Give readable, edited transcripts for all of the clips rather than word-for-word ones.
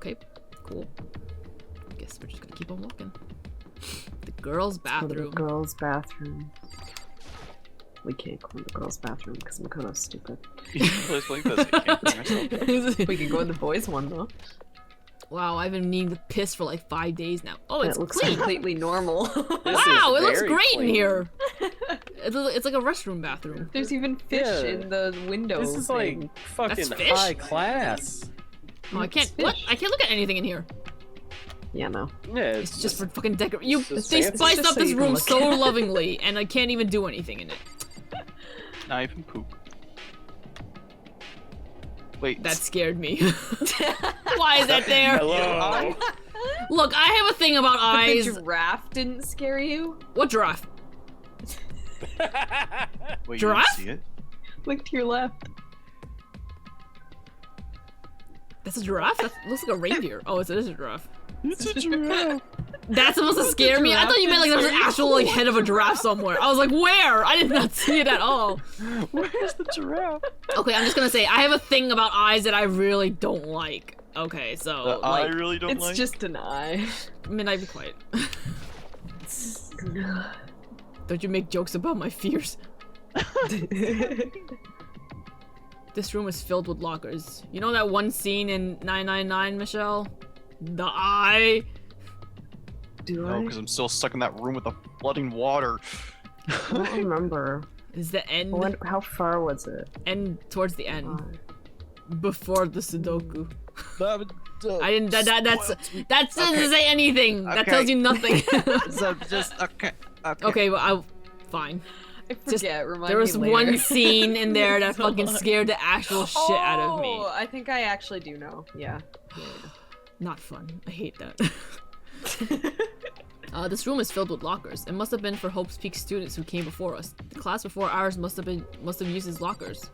Okay, cool. I guess we're just gonna keep on walking. The girls' bathroom. The girls' bathroom. We can't go in the girls' bathroom because I'm kind of stupid. I can't bring myself. We can go in the boys' one though. Wow, I've been needing to piss for like 5 days now. Oh, it's It looks clean. completely normal. Wow, it looks very great in clean. here. It's like a restroom bathroom. There's even fish Yeah. in the window. This is thing. like fucking That's fish? high class. Oh, I can't. It's What? fish. I can't look at anything in here. Yeah, no. Yeah, It's just for fucking decor. You. It's just They fancy. spiced It's just up so this you can room look so at it. lovingly, and I can't even do anything in it. Not even poop. Wait. That scared me. Why is that there? Hello. Look, I have a thing about The eyes. giraffe didn't scare you? What giraffe? Wait, Giraffe? You didn't see it? Look to your left. That's a giraffe? That looks like a reindeer. Oh, it is a giraffe. It's a giraffe. That's supposed to scare me? I thought you meant like there was an actual like head of a giraffe somewhere. I was like, where? I did not see it at all. Where's the giraffe? Okay, I'm just gonna say, I have a thing about eyes that I really don't like. Okay, so, I like, really don't It's like. just an eye. Midnight, be quiet. Don't you make jokes about my fears. This room is filled with lockers. You know that one scene in 999, Michelle? The eye? Do No, I? because I'm still stuck in that room with the flooding water. I don't remember. Is the end, How far was it? end towards the end. Before the Sudoku. I I didn't, that doesn't say anything. That tells you nothing. So just okay. Okay, well, fine. I forget. Remind There was me later. one scene in there that fucking scared the actual shit out of me. Oh, I think I actually do know. Yeah. Not fun. I hate that. This room is filled with lockers. It must have been for Hope's Peak students who came before us. The class before ours must have used his lockers.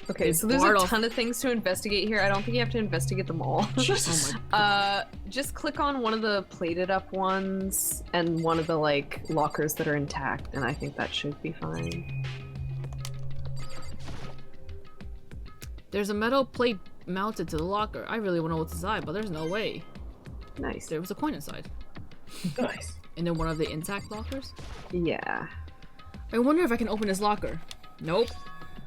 Okay, They so there's barred a off- ton of things to investigate here. I don't think you have to investigate them all. Oh my. Just click on one of the plated up ones and one of the like lockers that are intact, and I think that should be fine. There's a metal plate mounted to the locker. I really want to know what's inside, but there's no way. Nice. There was a coin inside. Nice. And then one of the intact lockers. Yeah. I wonder if I can open this locker. Nope.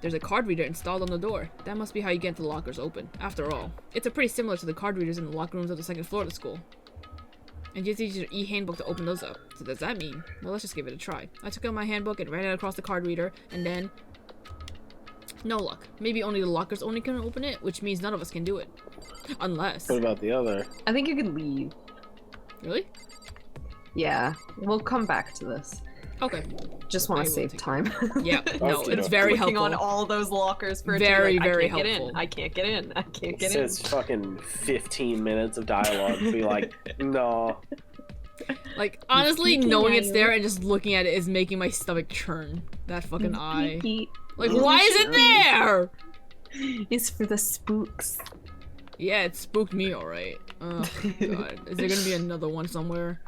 There's a card reader installed on the door. That must be how you get the lockers open. After all, it's pretty similar to the card readers in the locker rooms of the second floor of the school. And you have to use your e-handbook to open those up. So does that mean? Well, let's just give it a try. I took out my handbook and ran it across the card reader, and then... no luck. Maybe only the lockers only can open it, which means none of us can do it. Unless... What about the other? I think you can leave. Really? Yeah. We'll come back to this. Okay. Just want I to will save take time. Yeah, no, Okay. it's very Clicking helpful. on all those lockers for it Very, to be like, very I can't helpful. Get in. I can't get in. I can't get It in. says fucking 15 minutes of dialogue to be like, no. Like, honestly, knowing it's there and just looking at it is making my stomach churn. That fucking eye. Like, why is it there? It's for the spooks. Yeah, it spooked me alright. Oh, God. Is there gonna be another one somewhere?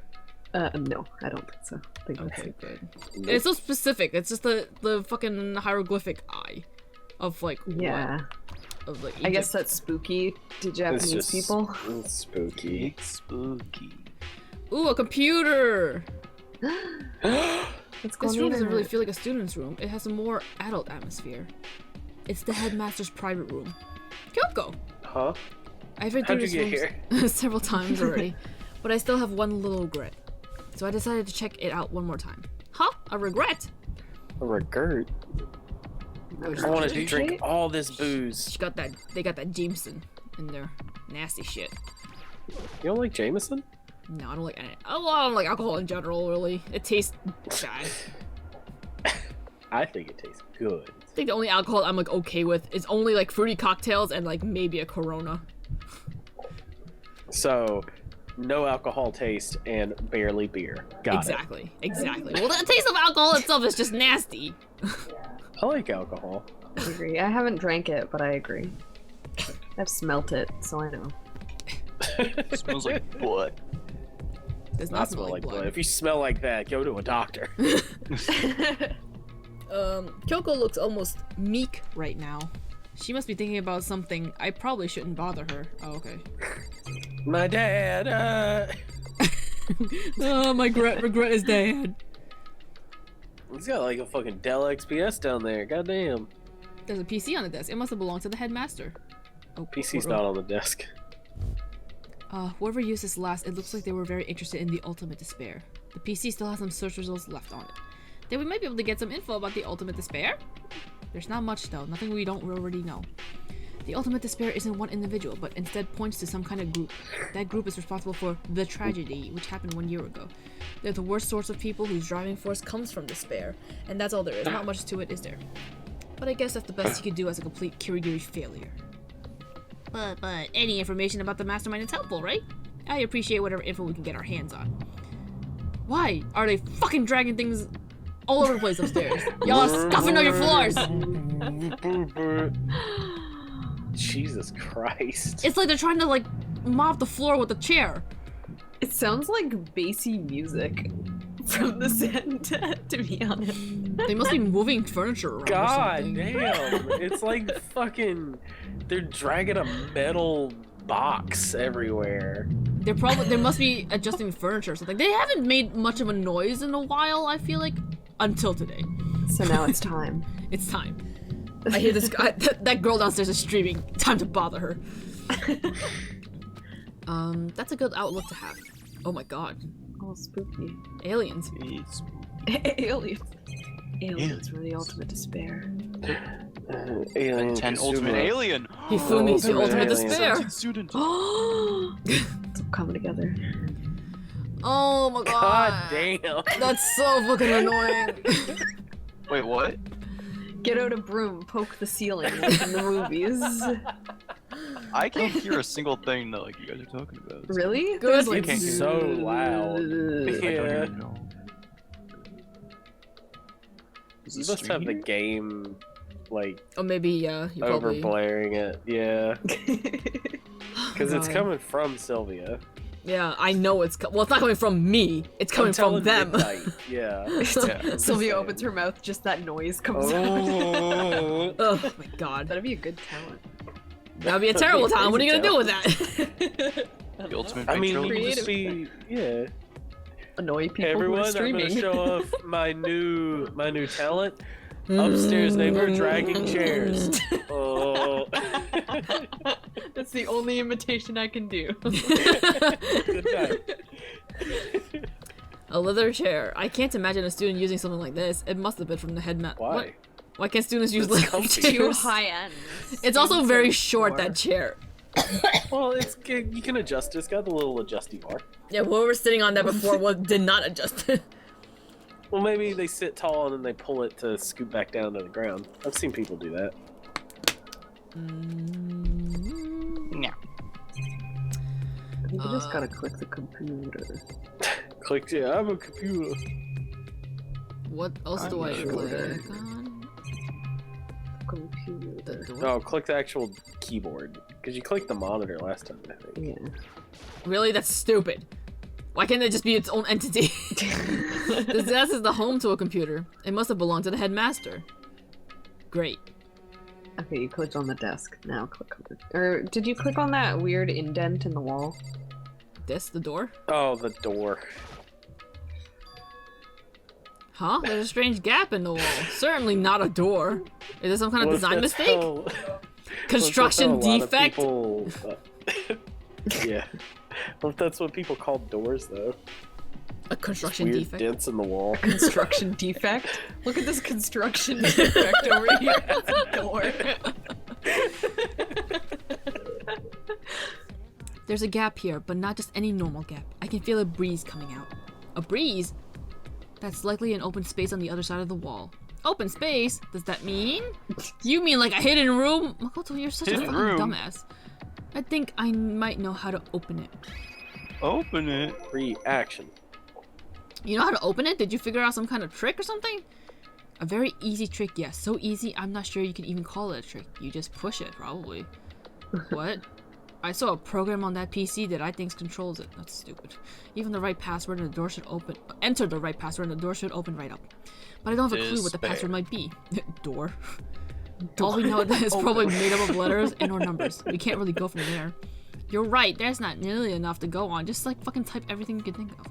No, I don't think so. I think that's Okay, it. good. And it's so specific. It's just the fucking hieroglyphic eye. Of, like, Yeah. what? Of, like, I guess Egypt. that's spooky to It's Japanese just people. it's spooky. It's spooky. Ooh, a computer! Let's go This on room the doesn't really internet. feel like a student's room. It has a more adult atmosphere. It's the headmaster's private room. Kyoko! Huh? I've been through How'd you this get room several times already, but I still have one little regret. So I decided to check it out one more time. Huh? A regret? A regret? I wanted to drink all this booze. She got that. They got that Jameson in there. Nasty shit. You don't like Jameson? No, I don't like any. Oh, I don't like alcohol in general. Really, it tastes bad. I think it tastes good. I think the only alcohol I'm like okay with is only like fruity cocktails and like maybe a Corona. So, no alcohol taste and barely beer. Got Exactly. Exactly. Well, the taste of alcohol itself is just nasty. it. I like alcohol. I agree. I haven't drank it, but I agree. I've smelt it, so I know. It smells like blood. Does Not not smell like blood. blood. If you smell like that, go to a doctor. Kyoko looks almost meek right now. She must be thinking about something. I probably shouldn't bother her. Oh, okay. My dad. Oh, my regret is dad. He's got like a fucking Dell XPS down there. Goddamn. There's a PC on the desk. It must have belonged to the headmaster. Oh, PC's not on the desk. Whoever used this last, it looks like they were very interested in the ultimate despair. The PC still has some search results left on it. Then we might be able to get some info about the ultimate despair. There's not much though, nothing we don't already know. The ultimate despair isn't one individual, but instead points to some kind of group. That group is responsible for the tragedy, which happened 1 year ago. They're the worst sorts of people whose driving force comes from despair. And that's all there is, not much to it, is there? But I guess that's the best you could do as a complete Kirigiri failure. But any information about the mastermind is helpful, right? I appreciate whatever info we can get our hands on. Why are they fucking dragging things all over the place upstairs? Y'all are scuffing on your floors! Jesus Christ. It's like they're trying to, like, mop the floor with a chair. It sounds like bassy music from the set, to be honest. They must be moving furniture around or God something. damn. It's like fucking... They're dragging a metal box everywhere. They must be adjusting furniture or something. They haven't made much of a noise in a while, I feel like, until today. So now it's time. It's time. I hear this guy, that girl downstairs is streaming. Time to bother her. That's a good outlook to have. Oh my god. Oh, spooky. Aliens. Aliens. Aliens were the ultimate despair. Alien 10 ultimate alien. Hifumi's the ultimate alien. despair. Student. It's all coming together. Oh my god. God damn. That's so fucking annoying. Wait, what? Get out a broom, poke the ceiling like in the movies. I can't hear a single thing that like you guys are talking about. Really? Good. There's, like, It's so loud. I don't Yeah. even know. Is You it must have the streaming? game, like, Oh, maybe, yeah. You probably... over-blaring it. Yeah. Because it's God. coming from Sylvia. Yeah, I know it's well, it's not coming from me. It's coming from them. Midnight. Yeah. Yeah. Sylvia opens her mouth, just that noise comes out. Oh. Oh my god. That'd be a good talent. That'd be a terrible time. What are you gonna do with that? The ultimate I mean, you ventriloquist. just be, yeah. Annoy people Hey who are everyone, I'm streaming. gonna show off my new talent. Upstairs neighbor dragging chairs. Oh. That's the only imitation I can do. Good guy. A leather chair. I can't imagine a student using something like this. It must have been from the headmat. Why? What? Why can't students use It's leather comfy. Too chairs? high end. It's also very short, that chair. Well, you can adjust it. It's got the little adjusty bar. Yeah, whoever sitting on that before did not adjust it. Well, maybe they sit tall and then they pull it to scoot back down to the ground. I've seen people do that. Yeah. I think you just gotta click the computer. Click, yeah, I'm a computer. What else do I sure. click on? Computer. The door? No, click the actual keyboard. Because you clicked the monitor last time, I think. Yeah. Really? That's stupid. Why can't it just be its own entity? This desk is the home to a computer. It must have belonged to the headmaster. Great. Okay, you clicked on the desk. Now click on it. Or did you click on that weird indent in the wall? This? The door? Oh, the door. Huh? There's a strange gap in the wall. Certainly not a door. Is this some kind of What if design that's mistake? how- Construction what if that's how a lot of defect? people, yeah. Well, if that's what people call doors, though. A construction Weird defect? dents in the wall. Construction defect? Look at this construction defect over here. It's a door. There's a gap here, but not just any normal gap. I can feel a breeze coming out. A breeze? That's likely an open space on the other side of the wall. Open space? Does that mean? You mean like a hidden room? Makoto, you're such a Hidden fucking room? dumbass. I think I might know how to open it. Open it. Reaction. You know how to open it? Did you figure out some kind of trick or something? A very easy trick, yes. So easy, I'm not sure you can even call it a trick. You just push it, probably. What? I saw a program on that PC that I think controls it. That's stupid. Even the right password and the door should open. Enter the right password and the door should open right up. But I don't have a clue what the password might be. Door. All we know is probably made up of letters and or numbers. We can't really go from there. You're right, there's not nearly enough to go on. Just like fucking type everything you can think of.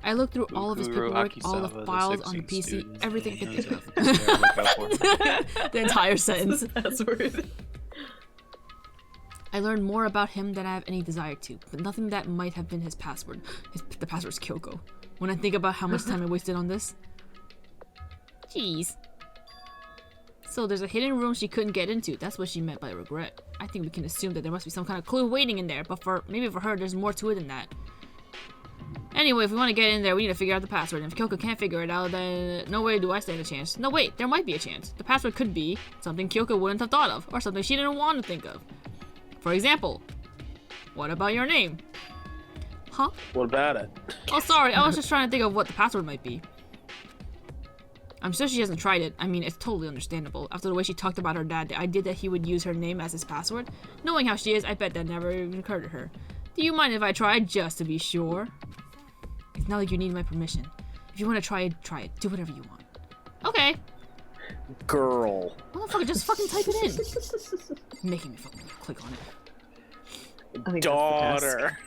I looked through all of his paperwork, all the files on the PC, everything I could think of. The entire sentence. Password. I learned more about him than I have any desire to, but nothing that might have been his password. The password's Kyoko. When I think about how much time I wasted on this. Jeez. So there's a hidden room she couldn't get into. That's what she meant by regret. I think we can assume that there must be some kind of clue waiting in there, but maybe for her there's more to it than that. Anyway, if we want to get in there, we need to figure out the password. And if Kyoko can't figure it out, then no way do I stand a chance. No, wait, there might be a chance. The password could be something Kyoko wouldn't have thought of, or something she didn't want to think of. For example, what about your name? Huh? What about it? Oh, sorry, I was just trying to think of what the password might be. I'm sure she hasn't tried it. I mean, it's totally understandable. After the way she talked about her dad, the idea that he would use her name as his password, knowing how she is, I bet that never even occurred to her. Do you mind if I try just to be sure? It's not like you need my permission. If you want to try it, try it. Do whatever you want. Okay. Girl. Motherfucker, just fucking type it in. Making me fucking click on it. I think Daughter.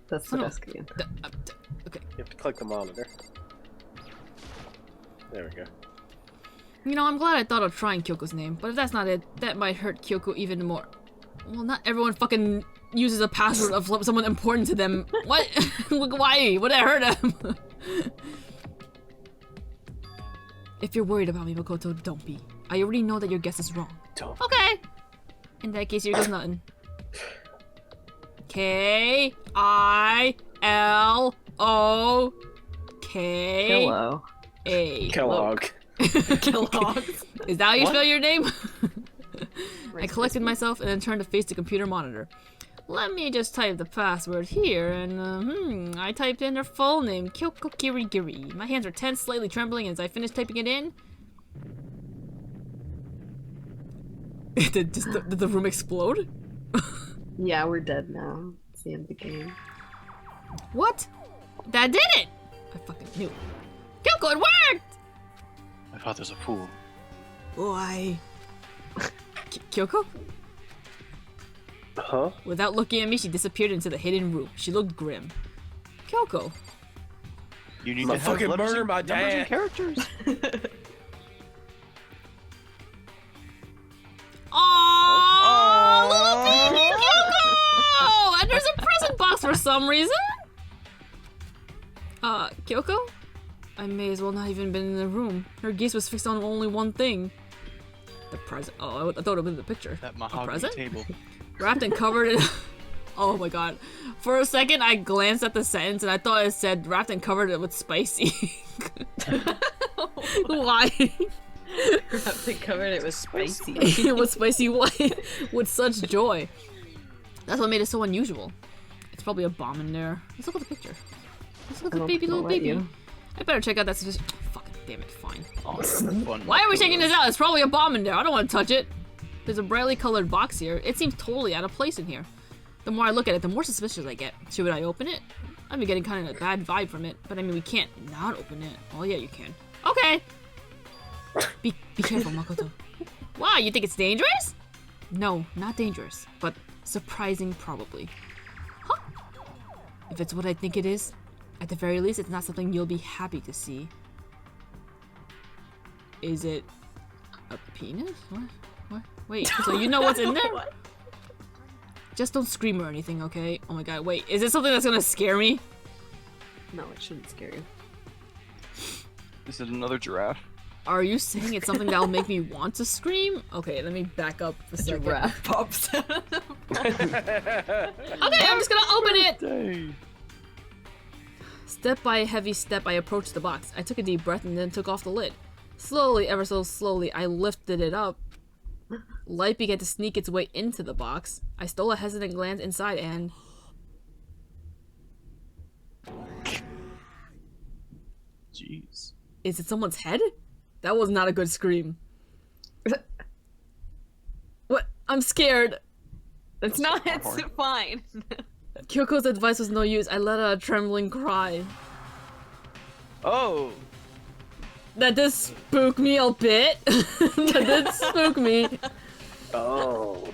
that's the desk again. Okay. You have to click the monitor. There we go. You know, I'm glad I thought of trying Kyoko's name, but if that's not it, that might hurt Kyoko even more. Well, not everyone fucking uses a password of someone important to them. What? Why? Would that hurt them? If you're worried about me, Makoto, don't be. I already know that your guess is wrong. Don't. Okay. In that case, here goes nothing. K-I-L-O-K. Hello. A. Kellogg. Kellogg. Is that how you What? spell your name? I collected myself and then turned to face the computer monitor. Let me just type the password here, and I typed in her full name, Kyoko Kirigiri. My hands are tense, slightly trembling, and as I finished typing it in... did the room explode? Yeah, we're dead now. It's the end of the game. What? That did it! I fucking knew. Kyoko, it worked! My father's a fool. Why? Kyoko? Huh? Without looking at me, she disappeared into the hidden room. She looked grim. Kyoko. You need I'm to have fucking letters murder and my numbers and dad. characters. Aww, little baby Kyoko! And there's a present box for some reason. Kyoko? I may as well not even been in the room. Her gaze was fixed on only one thing. The present. Oh, I thought it was the picture. That A mahogany present? table. Wrapped and covered in... Oh my god. For a second, I glanced at the sentence and I thought it said wrapped and covered it with spicy. Why? They covered it with spicy. It was spicy white with such joy. That's what made it so unusual. It's probably a bomb in there. Let's look at the picture. Let's look at the baby little baby. I better check out that suggestion. Oh, fucking damn it, fine. Oh, fun. Why are we checking this out? It's probably a bomb in there. I don't want to touch it. There's a brightly colored box here. It seems totally out of place in here. The more I look at it, the more suspicious I get. Should I open it? I've been getting kind of a bad vibe from it, but I mean, we can't not open it. Oh yeah, you can. Okay. Be careful, Makoto. Wow, you think it's dangerous? No, not dangerous, but surprising probably. Huh? If it's what I think it is, at the very least, it's not something you'll be happy to see. Is it a penis? What? Wait, so you know what's in there? Just don't scream or anything, okay? Oh my god, wait, is it something that's gonna scare me? No, it shouldn't scare you. Is it another giraffe? Are you saying it's something that'll make me want to scream? Okay, let me back up a second. Giraffe pops out. Okay, I'm just gonna open it! Dang. Step by a heavy step, I approached the box. I took a deep breath and then took off the lid. Slowly, ever so slowly, I lifted it up. Light began to sneak its way into the box. I stole a hesitant glance inside and... Jeez. Is it someone's head? That was not a good scream. What? I'm scared. It's not. It's fine. Kyoko's advice was no use. I let out a trembling cry. Oh. That did spook me a bit. That did spook me. Oh.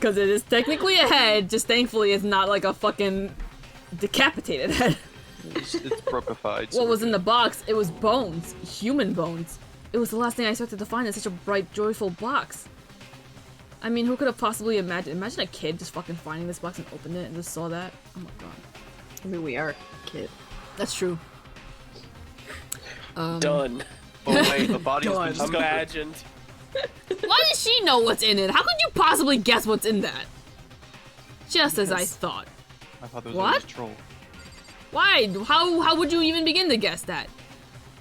Because it is technically a head, just thankfully it's not like a fucking decapitated head. It's brokified. so What we're was in good. the box? It was bones. Human bones. It was the last thing I expected to find in such a bright, joyful box. I mean, who could have possibly imagined? Imagine a kid just fucking finding this box and opened it and just saw that. Oh my god. I mean, we are a kid. That's true. Done. Oh wait, the body has been Done. discovered. Imagined. Why does she know what's in it? How could you possibly guess what's in that? Just as I thought. I thought there was What? a troll. Why? How would you even begin to guess that?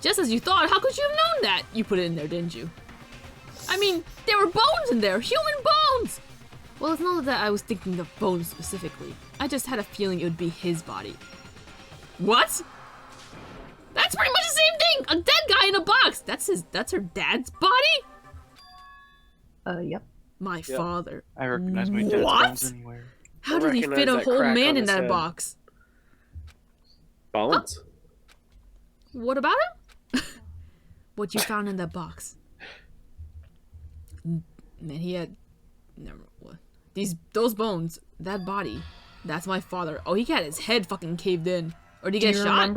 Just as you thought, how could you have known that? You put it in there, didn't you? I mean, there were bones in there! Human bones! Well, it's not that I was thinking of bones specifically. I just had a feeling it would be his body. What? That's pretty much the same thing! A dead guy in a box! That's her dad's body? Yep. My father. I recognize my dad's What? bones anywhere. How did he recognize fit a that whole crack man on in his that head. box? Bones. What about him? What you found in that box? Man, he had never what? Those bones, that body, that's my father. Oh, he got his head fucking caved in. Or did he get shot?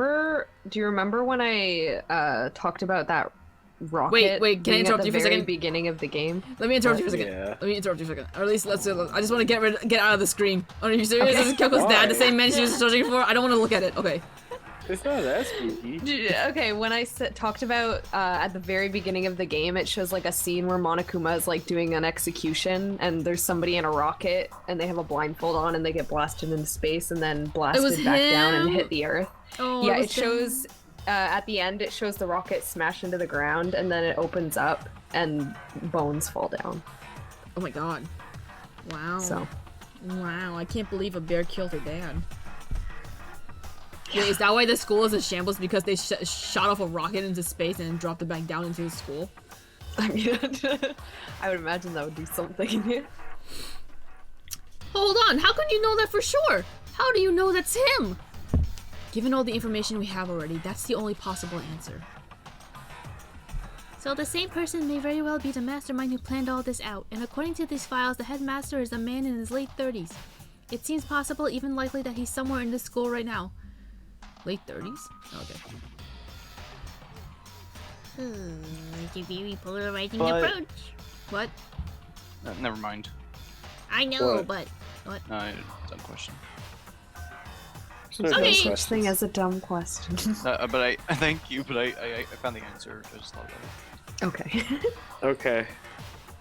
Do you remember when I talked about that rocket? Wait, can I being interrupt at you the for a very second? beginning of the game? Let me interrupt you for a second. Yeah. Let me interrupt you for a second. Or at least I just want to get out of the screen. Are you serious? Okay. This is Kyoko's dad, the Why? same man she was searching for? I don't want to look at it. Okay. It's not that spooky. Okay, when I talked about at the very beginning of the game, it shows like a scene where Monokuma is like doing an execution, and there's somebody in a rocket, and they have a blindfold on, and they get blasted into space, and then blasted back down and him? hit the earth. Oh, Yeah, was it shows at the end. It shows the rocket smash into the ground, and then it opens up, and bones fall down. Oh my god. Wow. So Wow, I can't believe a bear killed her dad. Wait, is that why the school is in shambles? Because they shot off a rocket into space and dropped it back down into the school? I mean, I would imagine that would do something. Hold on, how can you know that for sure? How do you know that's him? Given all the information we have already, that's the only possible answer. So the same person may very well be the mastermind who planned all this out, and according to these files, the headmaster is a man in his late 30s. It seems possible, even likely, that he's somewhere in this school right now. Late 30s? Okay. It's a very polarizing But- approach. What? Never mind. I know, What? but No, dumb question. There's no Okay. questions. Such thing as a dumb question. But I thank you. But I found the answer. I just thought about it. Okay. Okay.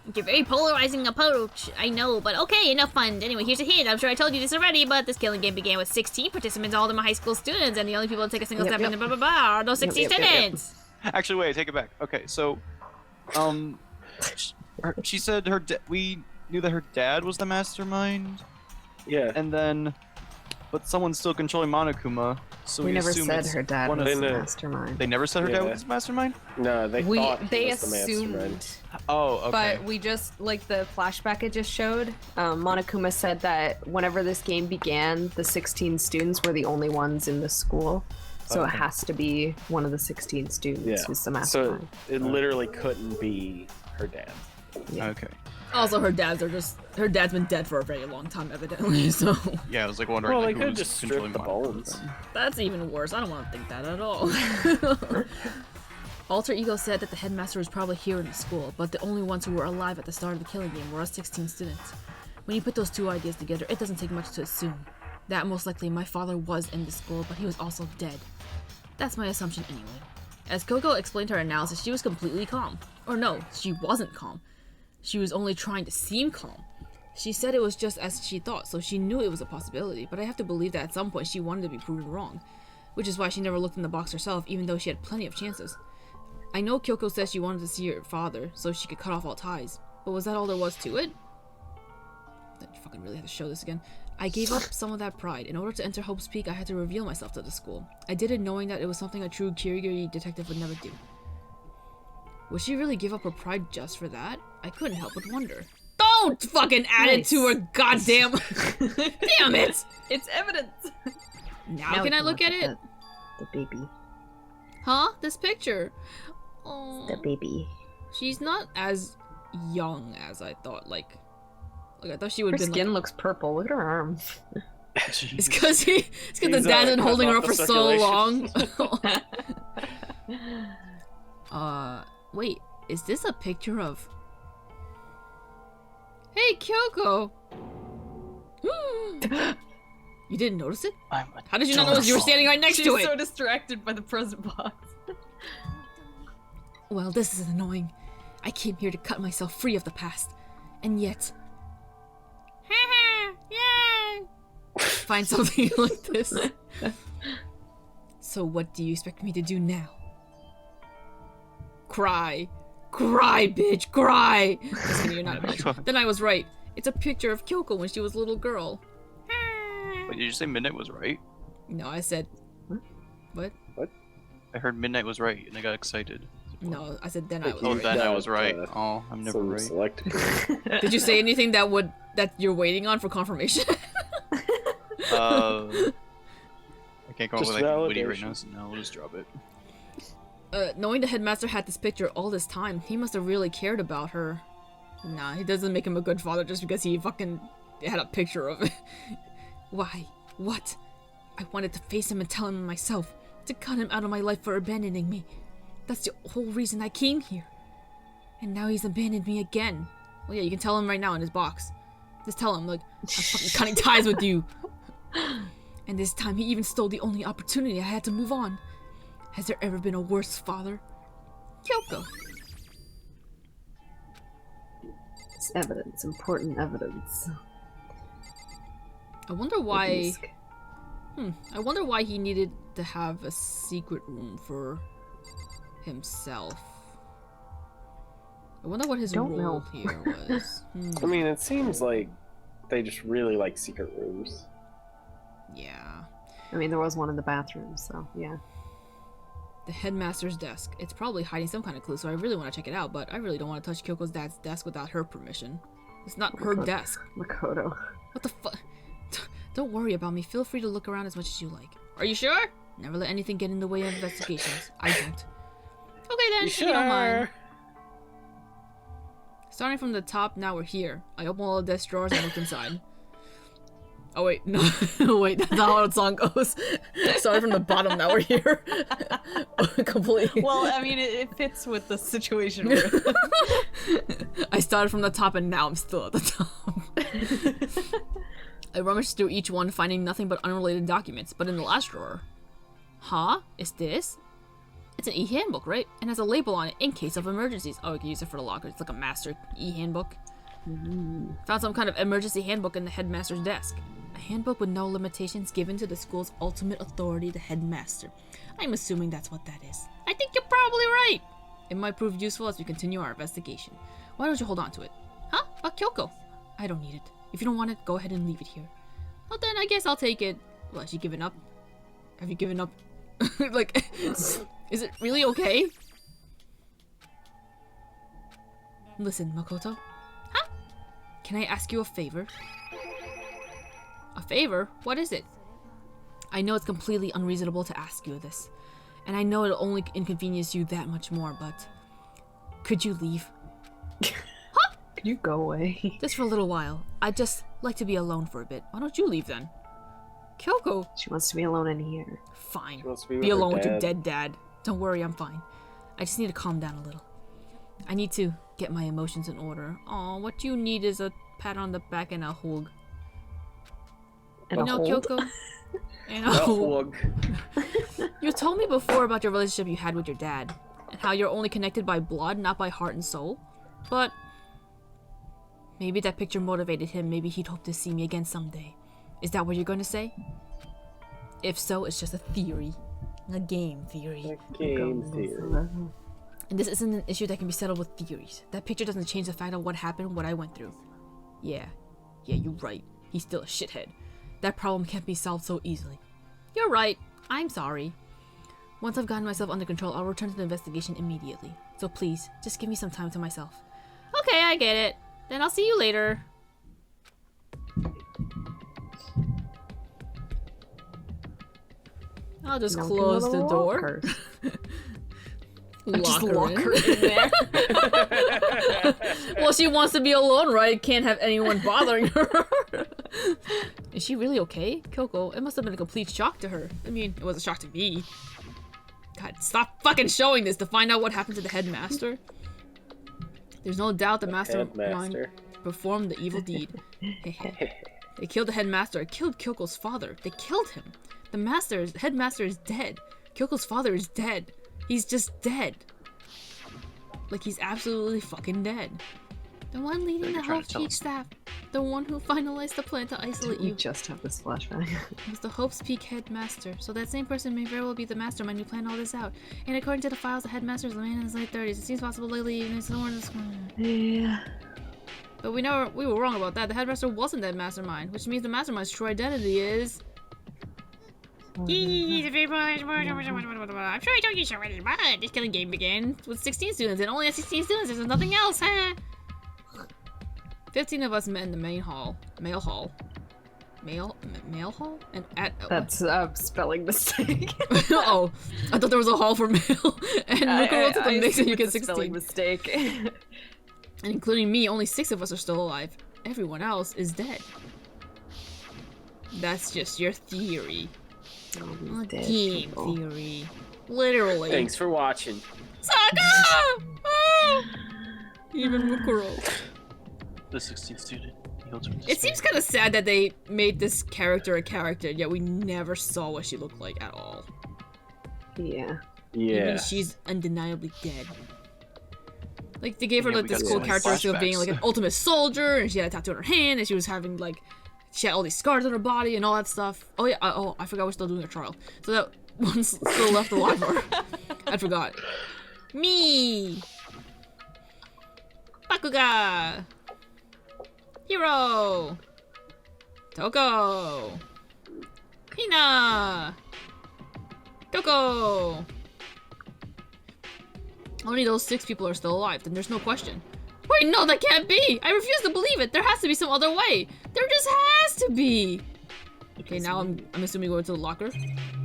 it's a very polarizing approach. I know, but okay, enough fun. Anyway, here's a hint. I'm sure I told you this already, but this killing game began with 16 participants, all of them are high school students, and the only people to take a single Yep, step yep. into blah blah blah are those 16 Yep, yep, yep, yep. students. Actually, wait. I take it back. Okay, so, she said we knew that her dad was the mastermind, Yeah. and then, but someone's still controlling Monokuma. So We never assume said it's her dad one was of the They know. mastermind. They never said her dad Yeah. was the mastermind. No, they thought he They was the mastermind. assumed, Oh, okay. but we just like the flashback it just showed. Monokuma said that whenever this game began, the 16 students were the only ones in the school, so it Okay. has to be one of the 16 students Yeah. who's the So mastermind. it literally couldn't be her dad. Okay. Also, her dad's been dead for a very long time, evidently, so Yeah, I was like wondering. Well, like, they who could was just controlling strip the Monokuma bones. then. that's even worse. I don't want to think that at all. Alter Ego said that the headmaster was probably here in the school, but the only ones who were alive at the start of the killing game were us 16 students. When you put those two ideas together, it doesn't take much to assume that most likely my father was in the school, but he was also dead. That's my assumption anyway. As Coco explained her analysis, she was completely calm. Or no, she wasn't calm. She was only trying to seem calm. She said it was just as she thought, so she knew it was a possibility, but I have to believe that at some point she wanted to be proven wrong. Which is why she never looked in the box herself, even though she had plenty of chances. I know Kyoko says she wanted to see her father, so she could cut off all ties. But was that all there was to it? I fucking really have to show this again. I gave up some of that pride. In order to enter Hope's Peak, I had to reveal myself to the school. I did it knowing that it was something a true Kirigiri detective would never do. Would she really give up her pride just for that? I couldn't help but wonder. Don't fucking add it to her goddamn... Damn it! It's evidence. Now can I look at it? The baby. Huh? This picture. Oh, The baby. she's not as young as I thought. Like, Like, I thought she would Her have been skin like... looks purple. Look at her arm. It's because the He's, dad's been cut holding her off up for the so circulation. long. Wait, is this a picture of... Hey, Kyoko! You didn't notice it? How did you not notice you were standing right next She's to it? so distracted by the present box. Well, this is annoying. I came here to cut myself free of the past. And yet... Yay! Find something like this. So what do you expect me to do now? Cry. Cry, bitch, cry! Just kidding, you're not a bitch. Then I was right. It's a picture of Kyoko when she was a little girl. Wait, did you say Midnight was right? No, I said... What? I heard Midnight was right, and I got excited. No, I said then I was Oh, right. then I was right. Oh, I'm never Some right. select Did you say anything that you're waiting on for confirmation? I can't come up Just with like witty right validation. now, so no, we'll just drop it. Knowing the headmaster had this picture all this time, he must have really cared about her. Nah, he doesn't make him a good father just because he fucking had a picture of it. Why? What? I wanted to face him and tell him myself, to cut him out of my life for abandoning me. That's the whole reason I came here. And now he's abandoned me again. Well, yeah, you can tell him right now in his box. Just tell him, like, I'm fucking cutting ties with you. And this time he even stole the only opportunity I had to move on. Has there ever been a worse father? Kyoko. It's evidence, important evidence. I wonder why... Disc. I wonder why he needed to have a secret room for himself. I wonder what his Don't role know. here was. I mean, it seems like they just really like secret rooms. Yeah. I mean, there was one in the bathroom, so yeah. The headmaster's desk. It's probably hiding some kind of clue, so I really want to check it out, but I really don't want to touch Kyoko's dad's desk without her permission. It's not her desk. Makoto. What the fuck? Don't worry about me. Feel free to look around as much as you like. Are you sure? Never let anything get in the way of investigations. I don't. Okay then, if you don't mind. Starting from the top, now we're here. I open all the desk drawers and look inside. Oh wait, no, wait, that's not how the song goes. Starting from the bottom, now we're here. Completely. Well, I mean, it fits with the situation we're in. I started from the top and now I'm still at the top. I rummaged through each one, finding nothing but unrelated documents, but in the last drawer. Huh? Is this? It's an e-handbook, right? And has a label on it, in case of emergencies. Oh, we can use it for the locker. It's like a master e-handbook. Found some kind of emergency handbook in the headmaster's desk. A handbook with no limitations given to the school's ultimate authority, the headmaster. I'm assuming that's what that is. I think you're probably right. It might prove useful as we continue our investigation. Why don't you hold on to it? Huh? About Kyoko? I don't need it. If you don't want it, go ahead and leave it here. Well then, I guess I'll take it. Well, has she given up? Have you given up? Like, is it really okay? Listen, Makoto. Huh? Can I ask you a favor? A favor? What is it? I know it's completely unreasonable to ask you this. And I know it'll only inconvenience you that much more, but... Could you leave? Could you go away? Just for a little while. I'd just like to be alone for a bit. Why don't you leave then? Kyoko! She wants to be alone in here. Fine. She wants to be Be with her alone with your dad. dead dad. Don't worry, I'm fine. I just need to calm down a little. I need to get my emotions in order. Aw, what you need is a pat on the back and a hug. And You a know, hold? Kyoko? And a hug. You told me before about your relationship you had with your dad, and how you're only connected by blood, not by heart and soul. But maybe that picture motivated him. Maybe he'd hope to see me again someday. Is that what you're going to say? If so, it's just a theory. A game theory. Game theory. And this isn't an issue that can be settled with theories. That picture doesn't change the fact of what happened, what I went through. Yeah, you're right. He's still a shithead. That problem can't be solved so easily. You're right. I'm sorry. Once I've gotten myself under control, I'll return to the investigation immediately. So please, just give me some time to myself. Okay, I get it. Then I'll see you later. I'll just Now close give the her a door. locker. Just Lock lock her her in. in there. Well, she wants to be alone, right? Can't have anyone bothering her. Is she really okay? Kyoko, it must have been a complete shock to her. I mean, it was a shock to me. God, stop fucking showing this to find out what happened to the headmaster. There's no doubt the mastermind Headmaster. performed the evil deed. They killed the headmaster. It killed Kyoko's father. They killed him. The headmaster is dead. Kyoko's father is dead. He's just dead. Like, he's absolutely fucking dead. The one leading the Hope Peak staff. The one who finalized the plan to isolate You you. just have this flashback. Was the Hope's Peak headmaster. So that same person may very well be the mastermind who planned all this out. And according to the files, the headmaster is a man in his late 30s. It seems possible lately even somewhere in the school. Yeah. But we were wrong about that. The headmaster wasn't that mastermind, which means the mastermind's true identity is... I'm sure I told you so already, but This killing game began with 16 students, and only at 16 students, there's nothing else, huh? 15 of us met in the mail hall? And at... That's a spelling mistake. Oh, I thought there was a hall for mail. And Mukuro took the mix and you get 16. Spelling mistake. And including me, only 6 of us are still alive. Everyone else is dead. That's just your theory. Game theory. Literally. Thanks for watching. Saga! Ah! Even Mukuro. The 16th student. Yields from It seems kind of sad that they made this character a character, yet we never saw what she looked like at all. Yeah. Yeah. Even she's undeniably dead. Like, they gave her Yeah, like we this got cool so many characteristic of being like an flashbacks. ultimate soldier, and she had a tattoo on her hand, and she was having like, she had all these scars on her body and all that stuff. Oh yeah, I forgot we're still doing a trial. So that one's still left alive. I forgot. Me! Bakuga! Hiro! Toko! Hina! Kyoko! Only those 6 people are still alive, then there's no question. Wait, no, that can't be! I refuse to believe it! There has to be some other way! There just has to be! Okay, now I'm assuming we go to the locker.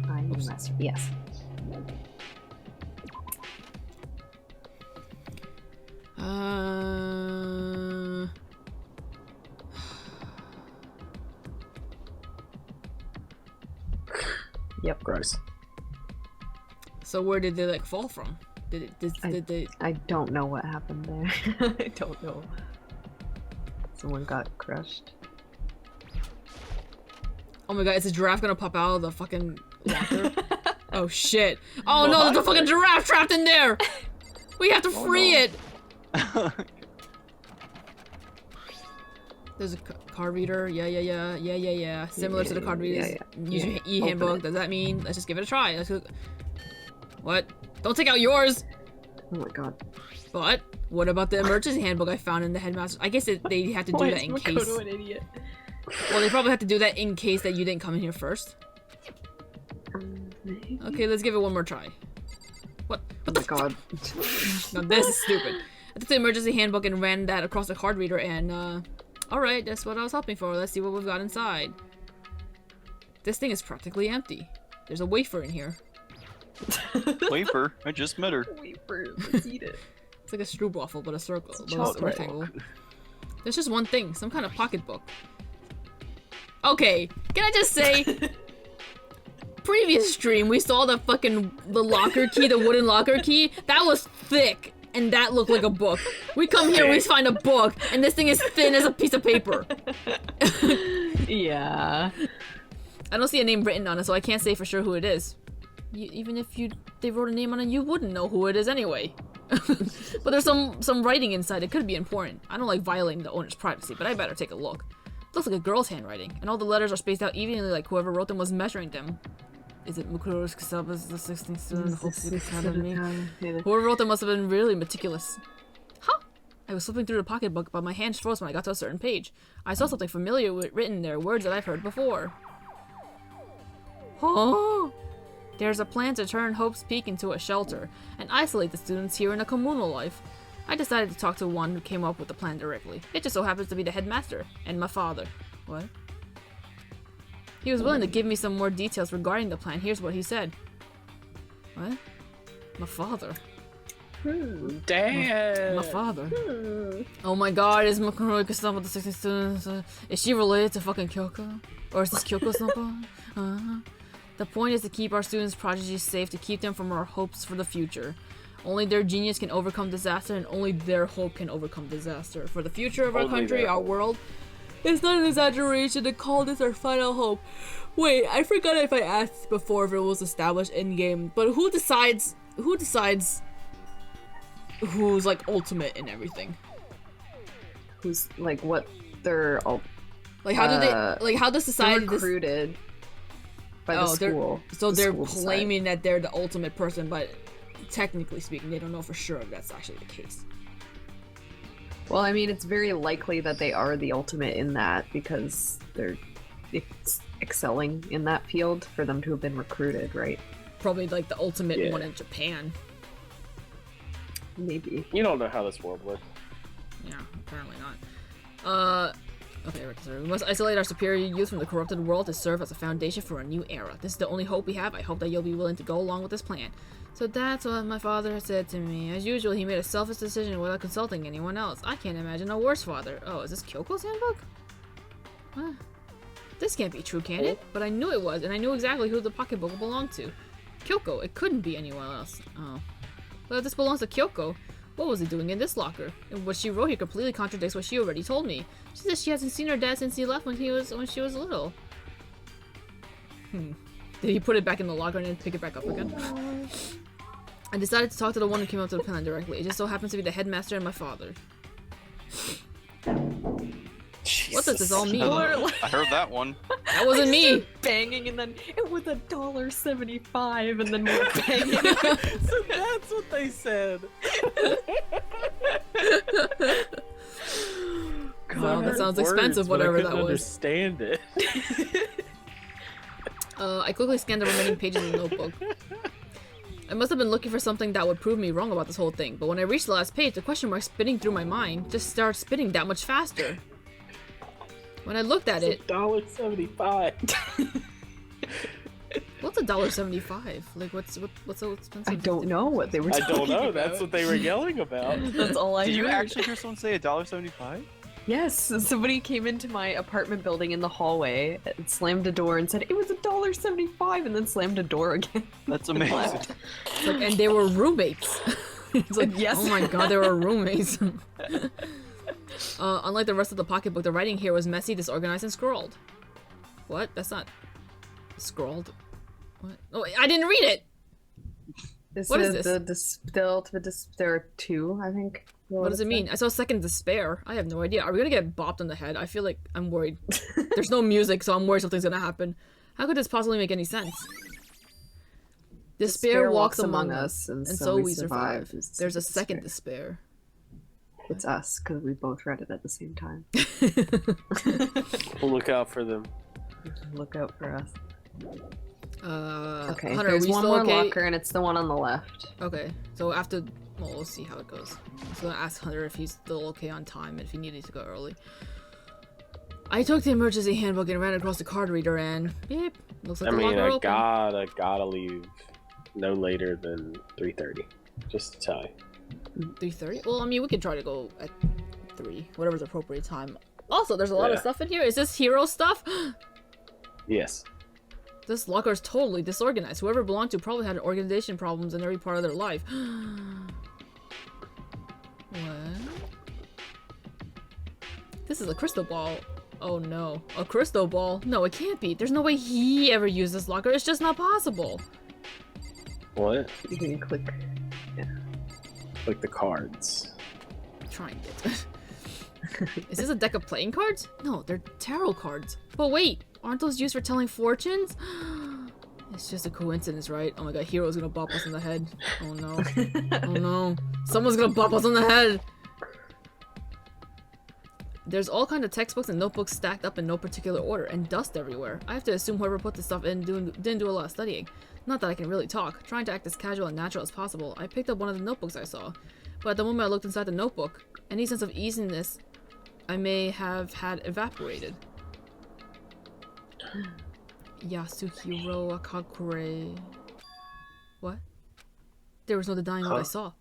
I'm the master. Yes. Yep. Gross. So where did they like fall from? Did they? I don't know what happened there. I don't know. Someone got crushed. Oh my god, is a giraffe gonna pop out of the fucking locker? Oh shit! Oh no, there's a fucking giraffe trapped in there! We have to free it! There's a card reader. Yeah. Similar to the card readers. Use your e-handbook. Does that mean let's just give it a try? What? Don't take out yours! Oh my god. But what about the emergency handbook I found in the headmaster? I guess they have to do that in case. an idiot? Well, they probably have to do that in case that you didn't come in here first. Okay, let's give it one more try. What? What the God. Now this is stupid. I took the emergency handbook and ran that across the card reader and, alright, that's what I was hoping for. Let's see what we've got inside. This thing is practically empty. There's a wafer in here. Wafer. I just met her. Let's eat it. It's like a stroopwafel, but a circle. But a chocolate. rectangle. There's just one thing, some kind of pocketbook. Okay, can I just say, previous stream we saw the locker key, the wooden locker key. That was thick, and that looked like a book. We come here, we find a book, and this thing is thin as a piece of paper. Yeah. I don't see a name written on it, so I can't say for sure who it is. Even if they wrote a name on it, you wouldn't know who it is anyway. But there's some writing inside. It could be important. I don't like violating the owner's privacy, but I better take a look. It looks like a girl's handwriting, and all the letters are spaced out evenly like whoever wrote them was measuring them. Is it Mukuro's Kasaba's the 16th student? Hopefully it's not me. Whoever wrote them must have been really meticulous. Huh? I was flipping through the pocketbook, but my hands froze when I got to a certain page. I saw something familiar written there, words that I've heard before. Huh? There's a plan to turn Hope's Peak into a shelter, and isolate the students here in a communal life. I decided to talk to one who came up with the plan directly. It just so happens to be the headmaster, and my father. What? He was willing to give me some more details regarding the plan. Here's what he said. What? My father? Damn. My father. Oh my god, is Makaroi stop with the 60 students? Is she related to fucking Kyoko? Or is this Kyoko Senpai? The point is to keep our students' prodigies safe, to keep them from our hopes for the future. Only their genius can overcome disaster, and only their hope can overcome disaster. For the future of our Only country, their our hope. world, it's not an exaggeration to call this our final hope. Wait, I forgot if I asked before if it was established in-game, but who decides who's like ultimate in everything? Who's like what they're all Like how do they how does they're society recruited by the school. So The they're school decides. claiming that they're the ultimate person, but technically speaking, they don't know for sure if that's actually the case. Well, I mean, it's very likely that they are the ultimate in that because they're excelling in that field for them to have been recruited, right? Probably like the ultimate Yeah. one in Japan. Maybe. You don't know how this world works. Yeah, apparently not. Okay, right, so we must isolate our superior youth from the corrupted world to serve as a foundation for a new era. This is the only hope we have. I hope that you'll be willing to go along with this plan. So that's what my father had said to me. As usual, he made a selfish decision without consulting anyone else. I can't imagine a worse father. Oh, is this Kyoko's handbook? Huh. This can't be true, can it? But I knew it was, and I knew exactly who the pocketbook belonged to. Kyoko. It couldn't be anyone else. Oh. But if this belongs to Kyoko, what was he doing in this locker? And what she wrote here completely contradicts what she already told me. She says she hasn't seen her dad since he left when she was little. Did he put it back in the locker and then pick it back up again? I decided to talk to the one who came up to the pen directly. It just so happens to be the headmaster and my father. What does this all mean? I heard that one. That wasn't me! Banging, and then it was $1.75, and then more banging. So that's what they said. Wow, that sounds Words, expensive, but I whatever couldn't that was. understand it. I quickly scanned the remaining pages of the notebook. I must have been looking for something that would prove me wrong about this whole thing, but when I reached the last page, the question mark spinning through my mind just started spinning that much faster. When I looked at it, $1.75. what's $1.75? Like, what's so expensive? I don't know what they were I talking don't know. about. That's what they were yelling about. That's all I Did you heard. actually hear someone say $1.75? Yes, somebody came into my apartment building in the hallway and slammed a door and said it was $1.75, and then slammed a door again. That's amazing. It's like, and they were roommates. It's like, Yes. oh my god, they were roommates. Unlike the rest of the pocketbook, the writing here was messy, disorganized, and scrawled. What? That's not scrawled. What? Oh, I didn't read it. What is this? There are two, I think. What does it mean? I saw second despair. I have no idea. Are we gonna get bopped on the head? I feel like I'm worried. There's no music, so I'm worried something's gonna happen. How could this possibly make any sense? Despair walks among us, and so we survive. There's a second despair. It's us, because we both read it at the same time. We'll look out for them. Look out for us. Okay, Hunter, there's are we one still more okay? locker, and it's the one on the left. Okay, so after, well, we'll see how it goes. I'm just gonna ask Hunter if he's still okay on time and if he needed to go early. I took the emergency handbook and ran across the card reader and beep. Looks like I the mean, locker I open. gotta leave no later than 3:30. Just to tell you. 3:30? Well, I mean, we could try to go at 3, whatever's appropriate time. Also, there's a lot of Yeah. stuff in here. Is this hero stuff? Yes. This locker is totally disorganized. Whoever belonged to probably had organization problems in every part of their life. What? This is a crystal ball. Oh no. A crystal ball? No, it can't be. There's no way he ever used this locker. It's just not possible. What? You can click. Like the cards. Try and get. Is this a deck of playing cards? No, they're tarot cards. But wait, aren't those used for telling fortunes? It's just a coincidence, right? Oh my god, Hero's gonna bop us in the head. Oh no. Oh no. Someone's gonna bop us on the head! There's all kinds of textbooks and notebooks stacked up in no particular order, and dust everywhere. I have to assume whoever put this stuff in didn't do a lot of studying. Not that I can really talk. Trying to act as casual and natural as possible, I picked up one of the notebooks I saw. But at the moment I looked inside the notebook, any sense of easiness I may have had evaporated. Yasuhiro Akakure. What? There was no denying what I saw.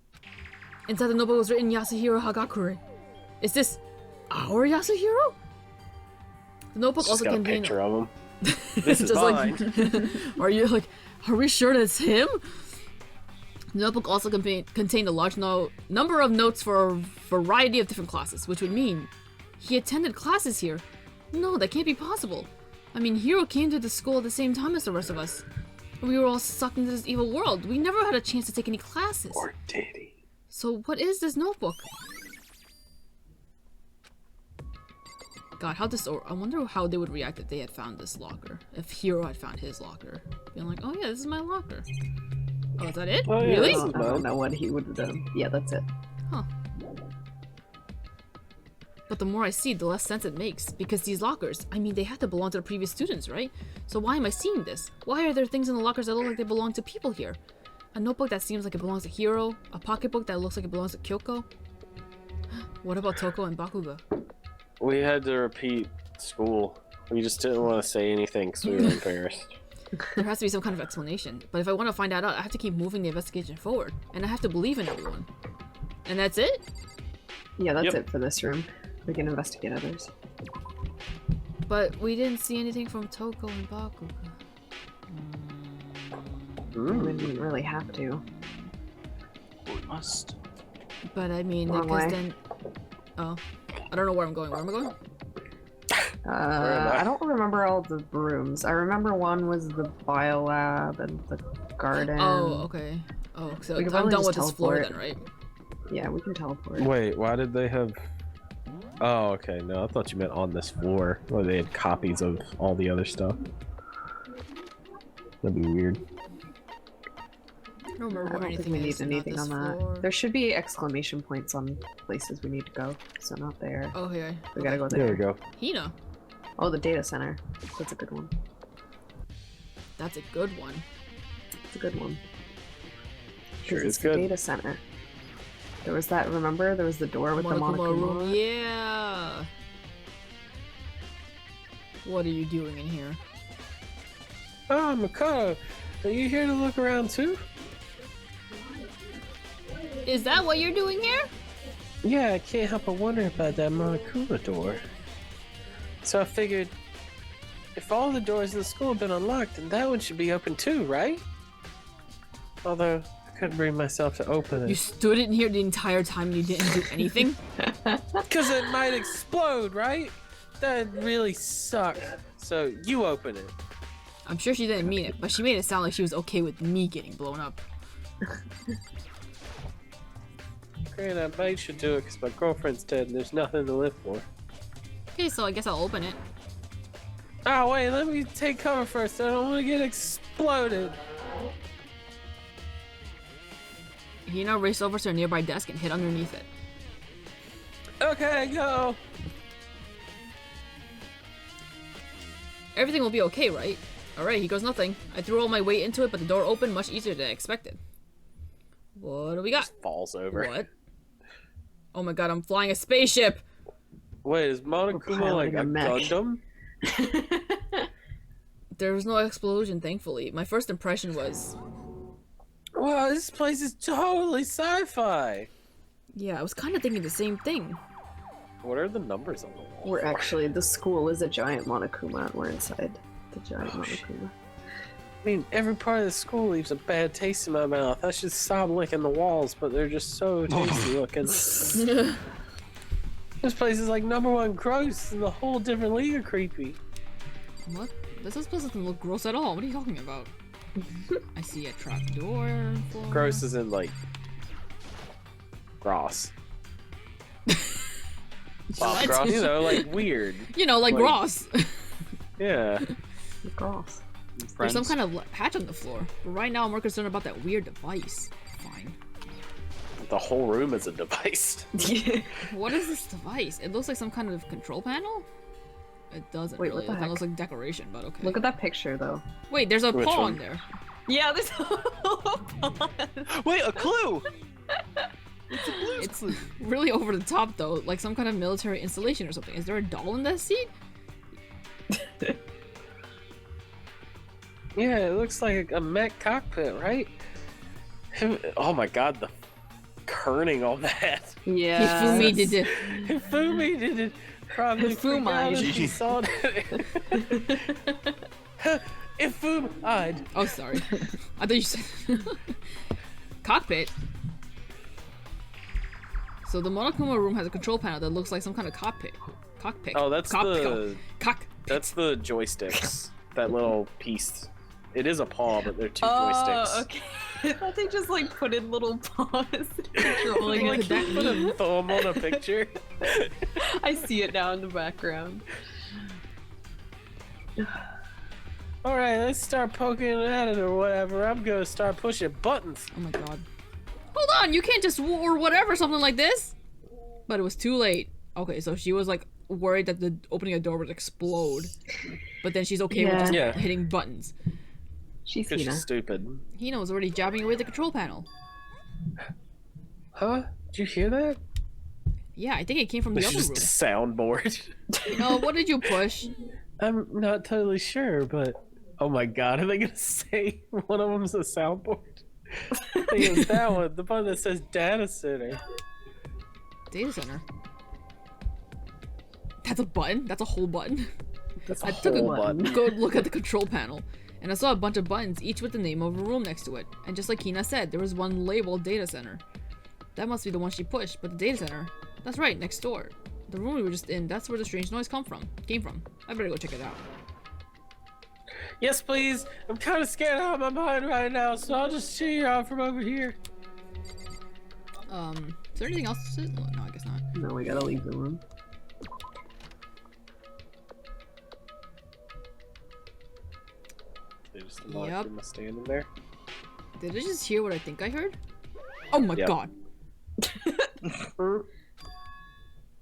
Inside the notebook was written Yasuhiro Hagakure. Is this our Yasuhiro? The notebook Just also got a contained. picture of him. This is Just mine. like, are we sure that's him? The notebook also contained a large number of notes for a variety of different classes, which would mean he attended classes here. No, that can't be possible. I mean, Hiro came to the school at the same time as the rest of us. We were all sucked into this evil world. We never had a chance to take any classes. Or did he? So what is this notebook? God, I wonder how they would react if they had found this locker. If Hiro had found his locker. Being like, oh yeah, this is my locker. Oh, is that it? Oh, yeah, Really? this is I don't know what he would have done. Yeah, that's it. Huh. But the more I see, the less sense it makes. Because these lockers, I mean, they had to belong to the previous students, right? So why am I seeing this? Why are there things in the lockers that look like they belong to people here? A notebook that seems like it belongs to Hiro. A pocketbook that looks like it belongs to Kyoko. What about Toko and Bakuga? We had to repeat school. We just didn't want to say anything because we were embarrassed. There has to be some kind of explanation. But if I want to find that out, I have to keep moving the investigation forward. And I have to believe in everyone. And that's it? Yeah, that's Yep. it for this room. We can investigate others. But we didn't see anything from Toko and Bakuga. We didn't really have to. We must. But I mean, Wrong because way. then... Oh. I don't know where I'm going. Where am I going? I don't remember all the rooms. I remember one was the bio lab and the garden. Oh, okay. Oh, so We I'm could probably done just with this floor teleport. then, right? Yeah, we can teleport. Wait, why did they have... Oh, okay. No, I thought you meant on this floor, where they had copies of all the other stuff. That'd be weird. I don't remember I where don't think anything we is. need Not anything this on that. floor. There should be exclamation points on places we need to go, so not there. Oh, okay. We gotta go There there. we go. Hina. Oh, the data center. That's a good one. That's a good one. It's a good one. Sure, 'Cause it's the good. data center. There was that, remember? There was the door with the Monokuma room. Monokuma. Yeah. What are you doing in here? Oh, Makoto, are you here to look around too? Is that what you're doing here? Yeah, I can't help but wonder about that Monokuma door. So I figured, if all the doors in the school have been unlocked, then that one should be open too, right? Although, I couldn't bring myself to open You it. stood in here the entire time and you didn't do anything? Because it might explode, right? That'd really suck. So, you open it. I'm sure she didn't mean it, but she made it sound like she was okay with me getting blown up. Great, I might should do it because my girlfriend's dead and there's nothing to live for. Okay, so I guess I'll open it. Oh, wait, let me take cover first. I don't want to get exploded. Hina raced over to a nearby desk and hid underneath it. Okay, go. Everything will be okay, right? Alright, he goes nothing. I threw all my weight into it, but the door opened much easier than I expected. What do we got? Falls over. What? Oh my god, I'm flying a spaceship! Wait, is Monokuma like piloting a a mech. Gundam? There was no explosion, thankfully. My first impression was... Wow, this place is totally sci-fi. Yeah, I was kind of thinking the same thing. What are the numbers on the wall? We're actually, the school is a giant Monokuma, and we're inside the giant Monokuma. I mean, every part of the school leaves a bad taste in my mouth. I should stop licking the walls, but they're just so tasty looking. This place is like #1 gross and the whole different league of creepy. What? This place doesn't look gross at all. What are you talking about? I see a trap door. Gross is in like gross. Bob Gross. You know, like weird. You know, like Like- Ross. Yeah. Gross. There's some Friends. kind of hatch on the floor. But right now, I'm more concerned about that weird device. Fine. The whole room is a device. What is this device? It looks like some kind of control panel? It doesn't Wait, really. what the It kind of looks heck? like decoration, but okay. Look at that picture, though. Wait, there's a Which paw one? in there. Yeah, there's Wait, a clue! It's really over the top, though. Like some kind of military installation or something. Is there a doll in that seat? Yeah, it looks like a mech cockpit, right? Oh my god, the kerning all that. Yeah. Hifumi did it. Fumi did it. Probably Hifumi. forgot if he saw that. Ifum-eyed. Oh, sorry. I thought you said cockpit. So the Monokuma room has a control panel that looks like some kind of cockpit. Cockpit. Oh, that's the cock. that's the joysticks. That little piece. It is a paw, but they're two Oh, joysticks. okay. I thought they just like put in little paws controlling What it. could that Put mean? a thumb on a picture. I see it now in the background. Alright, let's start poking at it or whatever. I'm gonna start pushing buttons. Oh my god. Hold on, you can't just or whatever something like this. But it was too late. Okay, so she was like worried that the opening a door would explode, but then she's okay with just Yeah. hitting buttons. She's Because Hina. she's stupid. Hina was already jabbing away the control panel. Huh? Did you hear that? Yeah, I think it came from the It's other just a room. soundboard. Oh, what did you push? I'm not totally sure, but oh my god, are they gonna say one of them's a soundboard? I think it's that one, the one that says data center. Data center. That's a button? That's a whole button? That's a I took a whole button. good look at the control panel, and I saw a bunch of buttons, each with the name of a room next to it. And just like Hina said, there was one labeled data center. That must be the one she pushed, but the data center, that's right, next door. The room we were just in, that's where the strange noise came from. I better go check it out. Yes, please. I'm kind of scared out of my mind right now, so I'll just cheer you out from over here. Is there anything else to say? No, I guess not. No, we gotta leave the room. They just locked Yep. him standing there. Did I just hear what I think I heard? Oh my Yep. god.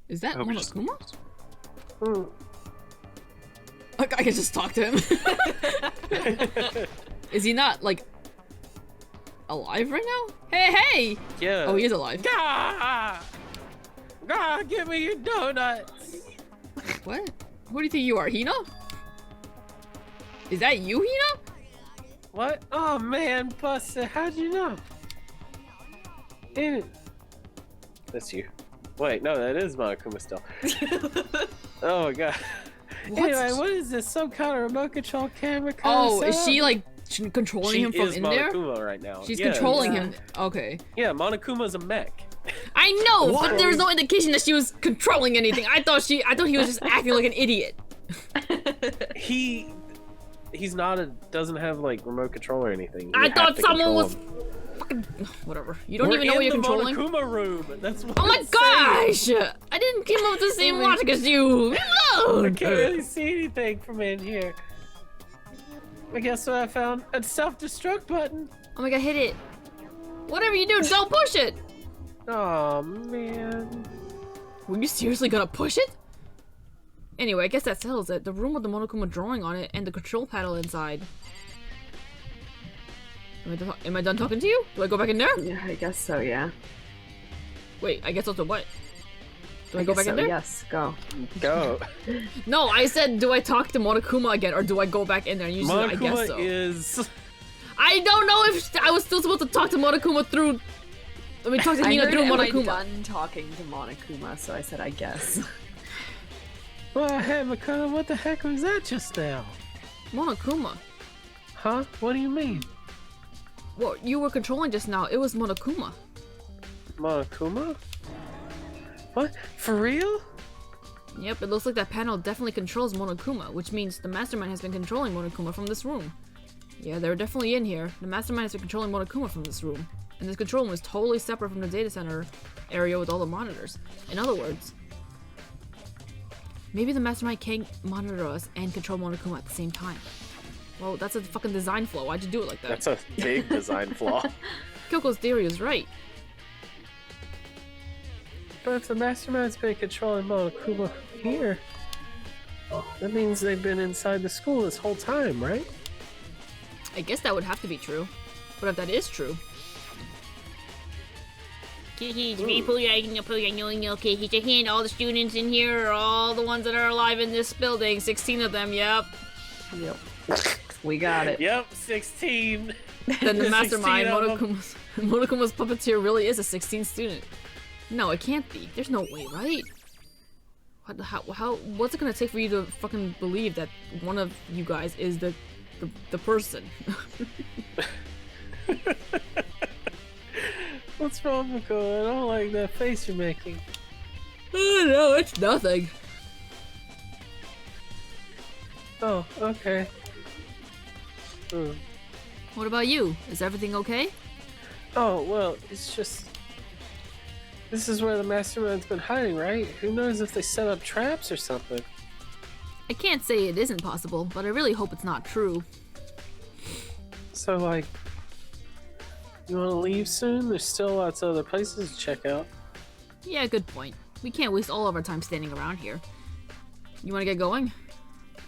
Is that I hope you just- Monokuma? I can just talk to him. Is he not, like, alive right now? Hey, hey! Yeah. Oh, he is alive. Gah! Gah, give me your donuts! What? Who do you think you are, Hina? Is that you, Hina? What? Oh man, Buster, how'd you know? That's you. Wait, no, that is Monokuma still. Oh my god. What? Anyway, what is this? Some kind of remote control camera? Oh, is she, like, controlling She him from is in there? Monokuma right now. She's Yeah. controlling Yeah. him. Okay. Yeah, Monokuma's a mech. I know, What? but there was no indication that she was controlling anything. I thought he was just acting like an idiot. He's not doesn't have like remote control or anything. You I have thought to someone control was him. fucking whatever. You don't We're even know in what you're the controlling. Monokuma room. That's what Oh my I'm saying. gosh! I didn't come up with the same logic as you. No. I can't really see anything from in here. I guess what I found? A self-destruct button. Oh my god, hit it. Whatever you do, don't push it. Oh man. Were you seriously gonna push it? Anyway, I guess that settles it. The room with the Monokuma drawing on it and the control panel inside. Am I done talking to you? Do I go back in there? Yeah, I guess so, yeah. Wait, I guess also what? Do I go guess back in so, there? Yes, go. Go. No, I said, do I talk to Monokuma again, or do I go back in there? And you said, I guess Monokuma so. is. I don't know if I was still supposed to talk to Monokuma through. I mean, talk to I Hina heard, through am I Monokuma. done talking to Monokuma, so I said I guess. Well, hey, Makana, what the heck was that just now? Monokuma. Huh? What do you mean? What you were controlling just now, it was Monokuma. Monokuma? What? For real? Yep, it looks like that panel definitely controls Monokuma, which means the Mastermind has been controlling Monokuma from this room. Yeah, they're definitely in here. The Mastermind has been controlling Monokuma from this room. And this control room is totally separate from the data center area with all the monitors. In other words, maybe the Mastermind can't monitor us and control Monokuma at the same time. Well, that's a fucking design flaw. Why'd you do it like that? That's a big design flaw. Kyoko's theory is right. But if the Mastermind's been controlling Monokuma here, that means they've been inside the school this whole time, right? I guess that would have to be true. But if that is true, Pull your hand. All the students in here are all the ones that are alive in this building. 16 of them, yep. Yep. We got it. Yep, 16. Then the 16 mastermind, of 'em. Monokuma's puppeteer really is a 16th student. No, it can't be. There's no way, right? What's it gonna take for you to fucking believe that one of you guys is the person? What's wrong, Mako? I don't like that face you're making. Oh no, it's nothing. Oh, okay. What about you? Is everything okay? Oh, well, it's just... This is where the mastermind's been hiding, right? Who knows if they set up traps or something? I can't say it isn't possible, but I really hope it's not true. So, like... You wanna leave soon? There's still lots of other places to check out. Yeah, good point. We can't waste all of our time standing around here. You wanna get going?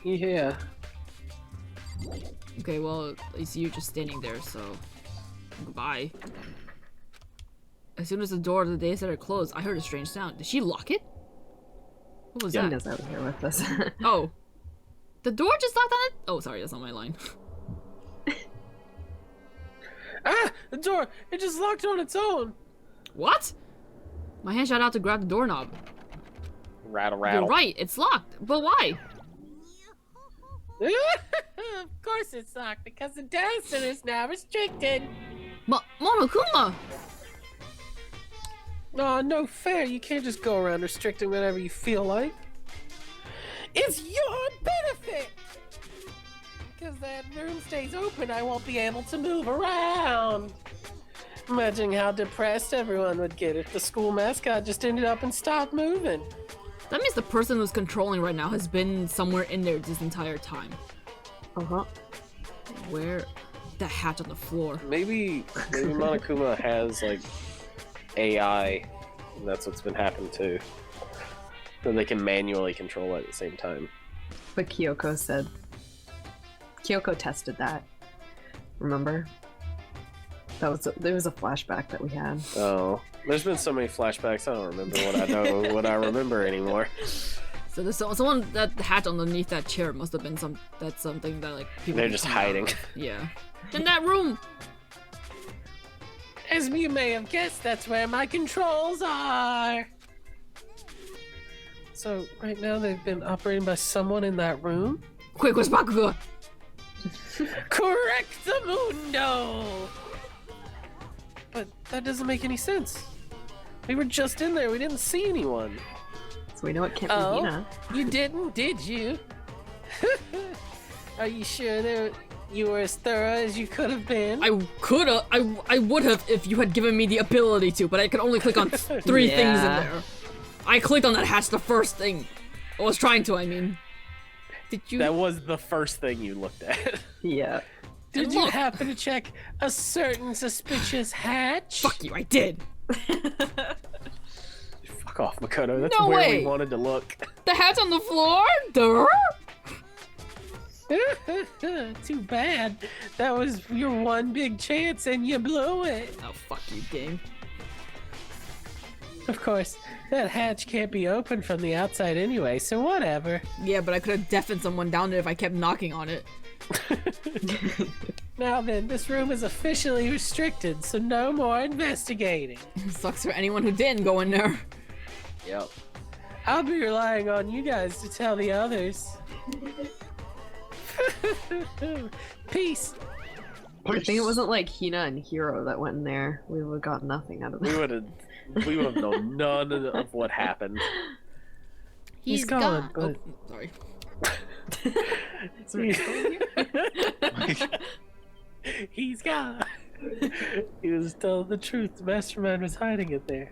Yeah. Okay, well, at least you're just standing there, so... Goodbye. As soon as the door of the day center closed, I heard a strange sound. Did she lock it? What was He that? knows I was here with us. Oh. The door just locked on it? Oh, sorry, that's not my line. Ah! The door! It just locked on its own! What? My hand shot out to grab the doorknob. Rattle, You're rattle. right, it's locked. But why? Of course it's locked, because the dancing is now restricted! Monokuma! Aw, no fair. You can't just go around restricting whatever you feel like. It's your benefit! Because that room stays open, I won't be able to move around. Imagine how depressed everyone would get if the school mascot just ended up and stopped moving. That means the person who's controlling right now has been somewhere in there this entire time. Uh-huh. Where? The hatch on the floor. Maybe Monokuma has like AI, and that's what's been happening too. So they can manually control it at the same time. But Kyoko said. Kyoko tested that. Remember? There was a flashback that we had. Oh, there's been so many flashbacks. I don't remember what I know, what I remember anymore. So there's someone that hatch underneath that chair must have been something that like people. They're can just come hiding. out of. Yeah. In that room. As you may have guessed, that's where my controls are. So right now they've been operating by someone in that room? Quick, where's Bakugo? Correctamundo! But that doesn't make any sense. We were just in there. We didn't see anyone. So we know it can't be Oh, Hina. you didn't, did you? Are you sure that you were as thorough as you could have been? I would have if you had given me the ability to, but I could only click on three things in Yeah. there. I clicked on that hatch the first thing. I was trying to, I mean. Did you? That was the first thing you looked at. Yeah. Did you Look. happen to check a certain suspicious hatch? Fuck you, I did. Fuck off, Makoto. That's No where way. we wanted to look. The hatch on the floor? Duh. Too bad. That was your one big chance and you blew it. Oh, fuck you, game. Of course, that hatch can't be opened from the outside anyway, so whatever. Yeah, but I could have deafened someone down there if I kept knocking on it. Now then, this room is officially restricted, so no more investigating. Sucks for anyone who didn't go in there. Yep. I'll be relying on you guys to tell the others. Peace. I think it wasn't like Hina and Hiro that went in there. We would have got nothing out of We that. would have known none of what happened. He's gone, but- Oh, sorry. He's gone. He was telling the truth. The mastermind was hiding it there.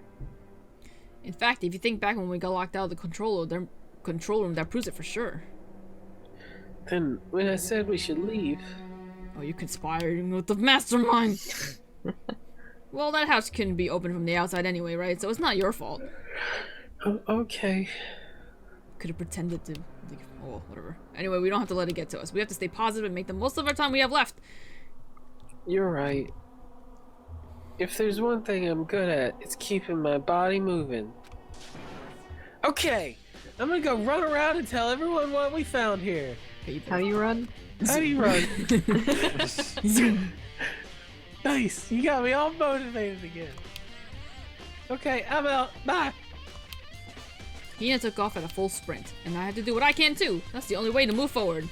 In fact, if you think back when we got locked out of the control room, that proves it for sure. Then when I said we should leave, Oh, you conspiring with the mastermind! Well, that house couldn't be opened from the outside anyway, right? So it's not your fault. oh, okay. Could have pretended to... Oh, whatever. Anyway, we don't have to let it get to us. We have to stay positive and make the most of our time we have left. You're right. If there's one thing I'm good at, it's keeping my body moving. Okay, I'm gonna go run around and tell everyone what we found here. Okay, How you run? How do you run? Nice. You got me all motivated again. Okay, I'm out. Bye. Hina took off at a full sprint, and I had to do what I can too. That's the only way to move forward.